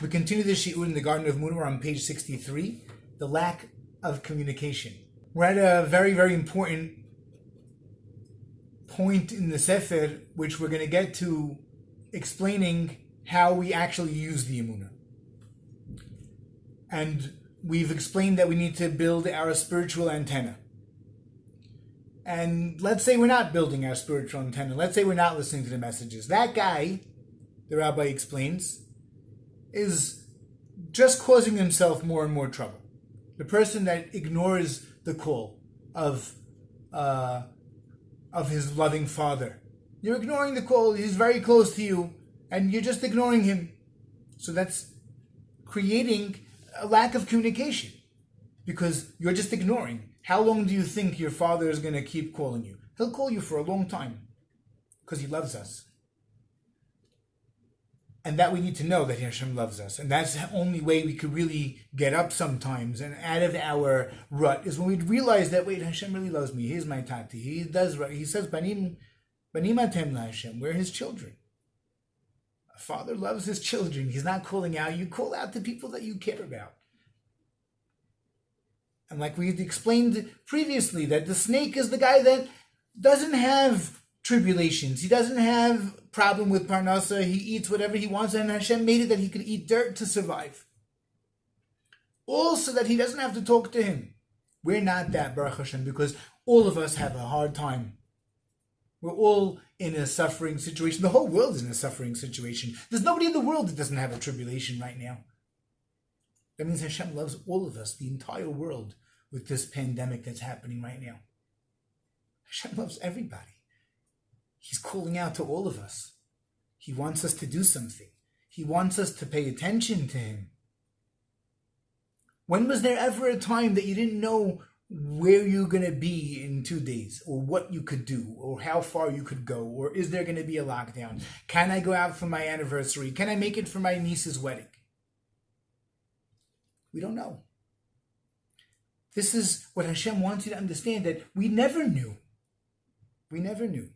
We continue the shiur in the Garden of Emunah. We're on page 63, the lack of communication. We're at a very, very important point in the Sefer, which we're going to get to explaining how we actually use the Emunah. And we've explained that we need to build our spiritual antenna. And let's say we're not building our spiritual antenna. Let's say we're not listening to the messages. That guy, the rabbi explains, is just causing himself more and more trouble. The person that ignores the call of his loving father. You're ignoring the call. He's very close to you, and you're just ignoring him. So that's creating a lack of communication because you're just ignoring. How long do you think your father is going to keep calling you? He'll call you for a long time because he loves us. And that we need to know that Hashem loves us. And that's the only way we could really get up sometimes and out of our rut is when we realize that, wait, Hashem really loves me. He's my tati. He does right. He says, Banim atem la Hashem. We're his children. A father loves his children. He's not calling out. You call out to people that you care about. And like we explained previously, that the snake is the guy that doesn't have tribulations. He doesn't have problem with parnasa. He eats whatever he wants, and Hashem made it that he could eat dirt to survive. Also that he doesn't have to talk to him. We're not that, Baruch Hashem, because all of us have a hard time. We're all in a suffering situation. The whole world is in a suffering situation. There's nobody in the world that doesn't have a tribulation right now. That means Hashem loves all of us, the entire world, with this pandemic that's happening right now. Hashem loves everybody. He's calling out to all of us. He wants us to do something. He wants us to pay attention to him. When was there ever a time that you didn't know where you're going to be in 2 days, or what you could do, or how far you could go, or is there going to be a lockdown? Can I go out for my anniversary? Can I make it for my niece's wedding? We don't know. This is what Hashem wants you to understand, that we never knew. We never knew.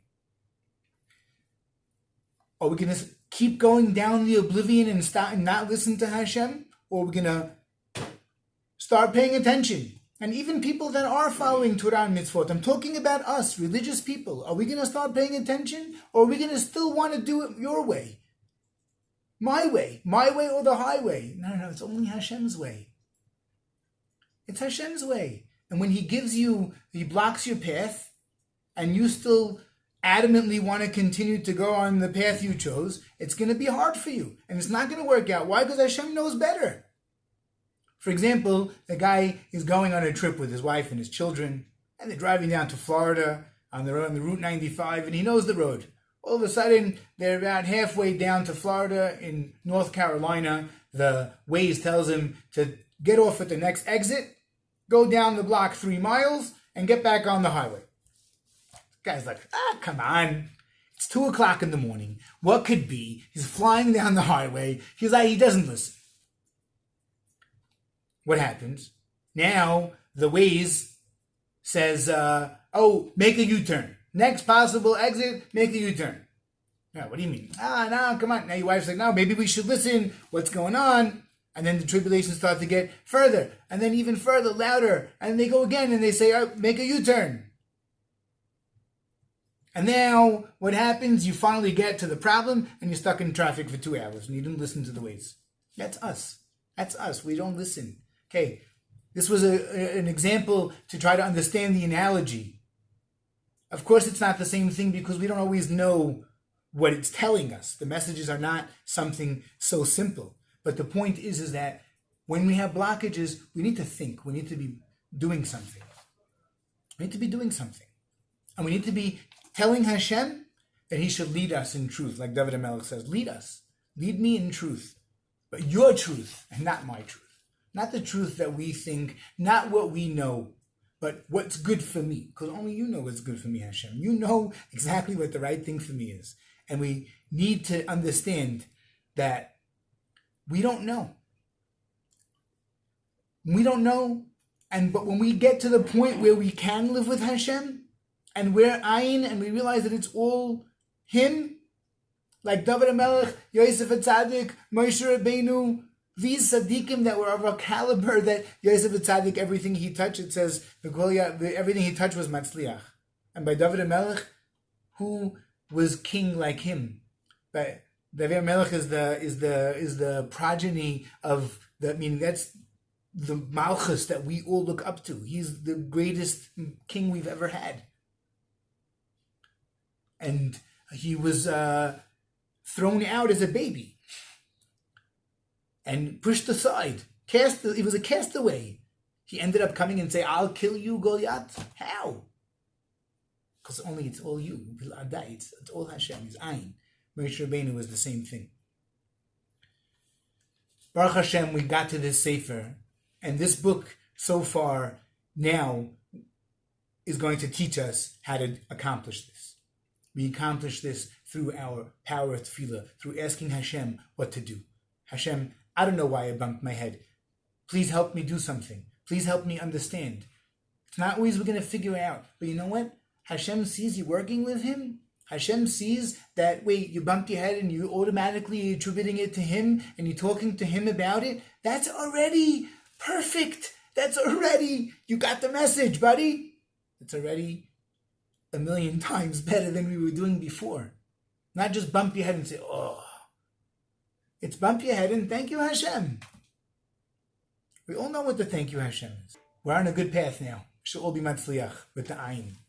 Are we going to keep going down the oblivion and stop and not listen to Hashem? Or are we going to start paying attention? And even people that are following Torah and mitzvot, I'm talking about us, religious people. Are we going to start paying attention? Or are we going to still want to do it your way? My way or the highway? No, it's only Hashem's way. It's Hashem's way. And when he blocks your path, and you still adamantly want to continue to go on the path you chose, it's going to be hard for you. And it's not going to work out. Why? Because Hashem knows better. For example, the guy is going on a trip with his wife and his children, and they're driving down to Florida on the Route 95, and he knows the road. All of a sudden, they're about halfway down to Florida in North Carolina. The Waze tells him to get off at the next exit, go down the block 3 miles, and get back on the highway. The guy's like, come on. It's 2 o'clock in the morning. What could be? He's flying down the highway. He doesn't listen. What happens? Now, the Waze says, make a U-turn. Next possible exit, make a U-turn. No, what do you mean? No, come on. Now your wife's like, no, maybe we should listen. What's going on? And then the tribulations start to get further. And then even further, louder. And they go again and they say, make a U-turn. And now, what happens? You finally get to the problem and you're stuck in traffic for 2 hours and you didn't listen to the Waze. That's us. That's us. We don't listen. Okay, this was an example to try to understand the analogy. Of course, it's not the same thing because we don't always know what it's telling us. The messages are not something so simple. But the point is that when we have blockages, we need to think. We need to be doing something. We need to be doing something. And we need to be telling Hashem that he should lead us in truth. Like David HaMelech says, lead us. Lead me in truth. But your truth and not my truth. Not the truth that we think, not what we know, but what's good for me. Because only you know what's good for me, Hashem. You know exactly what the right thing for me is. And we need to understand that we don't know. We don't know. But when we get to the point where we can live with Hashem, and we're ayin, and we realize that it's all him, like David HaMelech, Yosef HaTzadik, Moshe Rabbeinu, these tzaddikim that were of a caliber that Yosef HaTzadik, everything he touched, it says, everything he touched was matzliach. And by David HaMelech, who was king like him? But David HaMelech is the progeny of the, I mean, that's the Malchus that we all look up to. He's the greatest king we've ever had. And he was thrown out as a baby and pushed aside. He was a castaway. He ended up coming and say, "I'll kill you, Goliath." How? Because only it's all you. It's all Hashem. It's Ayin. Moshe Rabbeinu was the same thing. Baruch Hashem, we got to this Sefer. And this book, so far, now, is going to teach us how to accomplish this. We accomplish this through our power of tefillah, through asking Hashem what to do. Hashem, I don't know why I bumped my head. Please help me do something. Please help me understand. It's not always we're going to figure out. But you know what? Hashem sees you working with Him. Hashem sees that, wait, you bumped your head and you automatically attributing it to Him and you're talking to Him about it. That's already perfect. That's already, you got the message, buddy. It's already 1,000,000 times better than we were doing before. Not just bump your head and say, oh. It's bump your head and thank you, Hashem. We all know what the thank you, Hashem is. We're on a good path now. We should all be matzliach with the ayin.